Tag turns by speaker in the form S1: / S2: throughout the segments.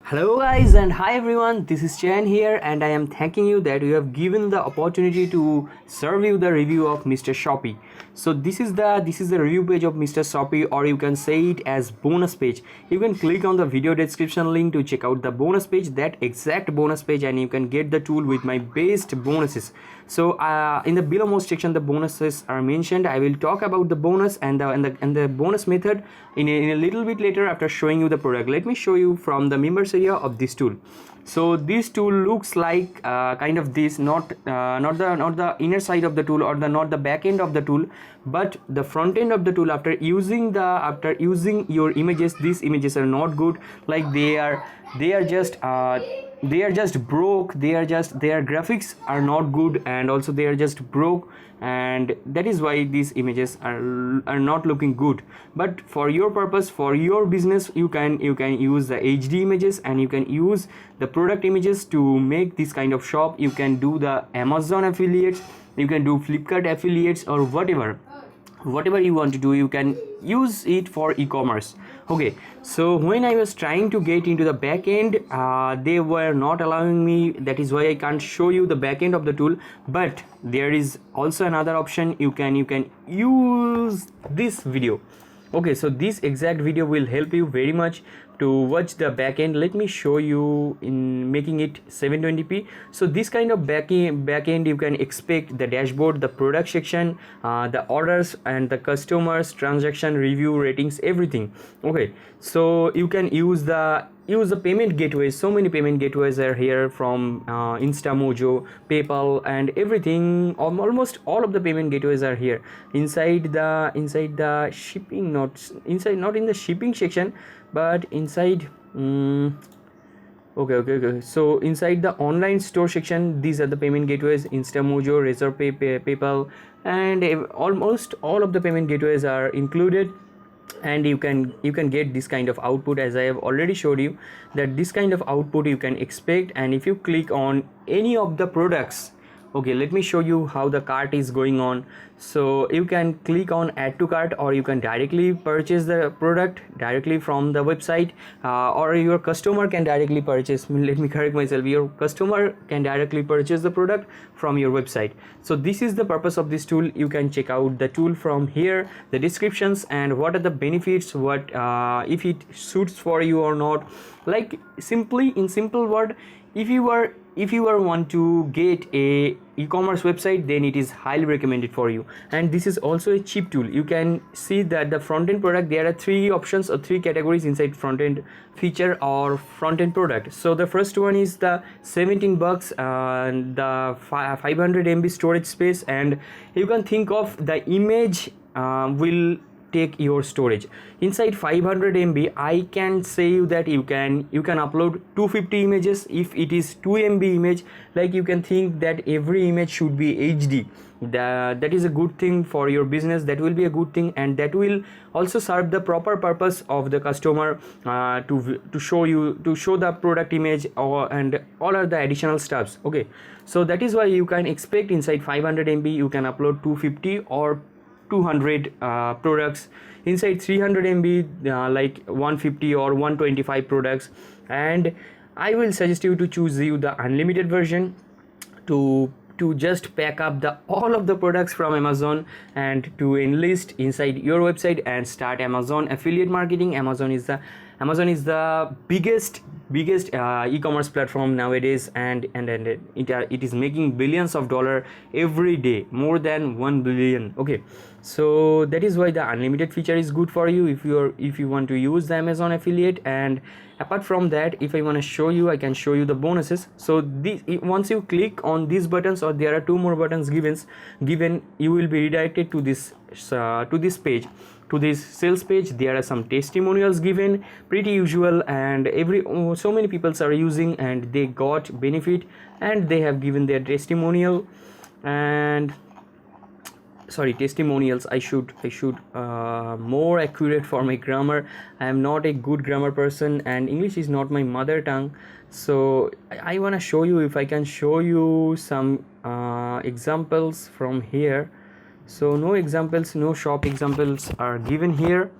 S1: Hello guys and hi everyone, this is Chen here and I am thanking you that you have given the opportunity to serve you the review of Mr. Shopee. So this is the review page of Mr. Shopee, or you can say it as bonus page. You can click on the video description link to check out the bonus page, that exact bonus page, and you can get the tool with my best bonuses. So in the below most section the bonuses are mentioned. I will talk about the bonus and the bonus method in a little bit later after showing you the product. Let me show you from the members area of this tool. So this tool looks like kind of this, not the inner side of the tool, or not the back end of the tool, but the front end of the tool. After using your images, these images are not good. Like they are just broke. Their graphics are not good, and also they are just broke, and that is why these images are not looking good. But for your purpose, for your business, you can use the HD images, and you can use the product images to make this kind of shop. You can do the Amazon affiliates, you can do Flipkart affiliates, or whatever you want to do. You can use it for e-commerce. Okay, so when I was trying to get into the back end, they were not allowing me. That is why I can't show you the back end of the tool. But there is also another option. You can use this video. Okay, so this exact video will help you very much to watch the backend. Let me show you in making it 720p. So this kind of backend you can expect the dashboard, the product section, the orders and the customers, transaction, review, ratings, everything. Okay, so you can use the payment gateways. So many payment gateways are here, from InstaMojo, PayPal, and everything. Almost all of the payment gateways are here inside the shipping, not in the shipping section, but inside. Okay. So inside the online store section, these are the payment gateways: InstaMojo, Razorpay, PayPal, and almost all of the payment gateways are included. And you can get this kind of output, as I have already showed you that this kind of output you can expect. And if you click on any of the products, okay, let me show you how the cart is going on. So you can click on add to cart, or you can directly purchase the product directly from the website, or your customer can directly purchase. Let me correct myself, your customer can directly purchase the product from your website. So this is the purpose of this tool. You can check out the tool from here, the descriptions, and what are the benefits, what if it suits for you or not. Like, simply, in simple word, if you are want to get a e-commerce website, then it is highly recommended for you. And this is also a cheap tool. You can see that the front end product, there are three options or three categories inside front end feature or front end product. So the first one is the $17 and the 500 MB storage space, and you can think of the image will take your storage. Inside 500 MB, I can say you that you can upload 250 images. If it is 2 MB image, like, you can think that every image should be HD. That is a good thing for your business. That will be a good thing, and that will also serve the proper purpose of the customer, to show the product image, and all are the additional stuffs. Okay, so that is why you can expect inside 500 MB you can upload 250 or 200 products. Inside 300 MB, like 150 or 125 products. And I will suggest you to choose the unlimited version, to just pack up all of the products from Amazon, and to enlist inside your website and start Amazon affiliate marketing. Amazon is the biggest e-commerce platform nowadays, and it is making billions of dollars every day, more than 1 billion. Okay, so that is why the unlimited feature is good for you if you want to use the Amazon affiliate. And apart from that, if I want to show you, I can show you the bonuses. So once you click on these buttons, or there are two more buttons given, you will be redirected to this page, to this sales page. There are some testimonials given, pretty usual, and so many people are using and they got benefit, and they have given their testimonial. And testimonials, I should more accurate for my grammar. I am not a good grammar person, and English is not my mother tongue. So I want to show you, if I can show you some examples from here. So no shop examples are given here.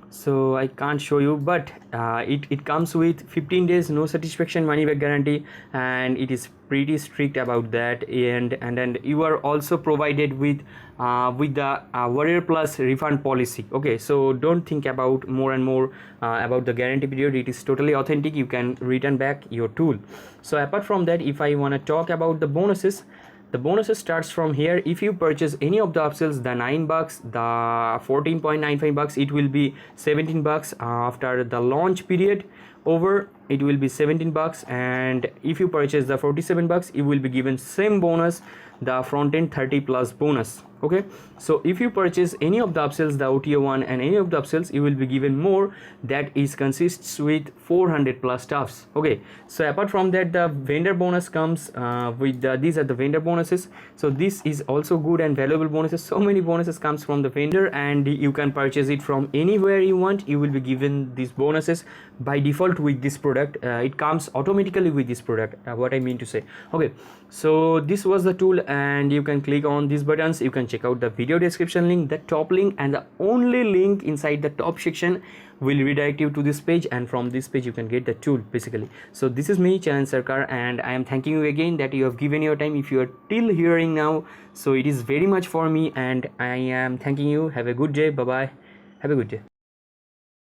S1: so I can't show you, but it comes with 15 days no satisfaction money back guarantee, and it is pretty strict about that. And you are also provided with the Warrior Plus refund policy. Okay, so don't think about more and more about the guarantee period. It is totally authentic. You can return back your tool. So apart from that, if I want to talk about the bonuses, the bonuses starts from here. If you purchase any of the upsells, the $9, the 14.95 bucks, it will be 17 bucks. After the launch period over, it will be 17 bucks. And if you purchase the 47 bucks, you will be given same bonus, the front end 30 plus bonus. Okay, so if you purchase any of the upsells, the OTA one and any of the upsells, you will be given more. That is consists with 400 plus stuffs. Okay, so apart from that, the vendor bonus comes with these are the vendor bonuses. So this is also good and valuable bonuses. So many bonuses comes from the vendor, and you can purchase it from anywhere you want. You will be given these bonuses by default with this product. It comes automatically with this product, what I mean to say. Okay, so this was the tool, and you can click on these buttons. You can check out the video description link, the top link, and the only link inside the top section will redirect you to this page, and from this page you can get the tool basically. So this is me, Charan Sarkar, and I am thanking you again that you have given your time. If you are till hearing now, so it is very much for me, and I am thanking you. Have a good day. Bye bye. Have a good day.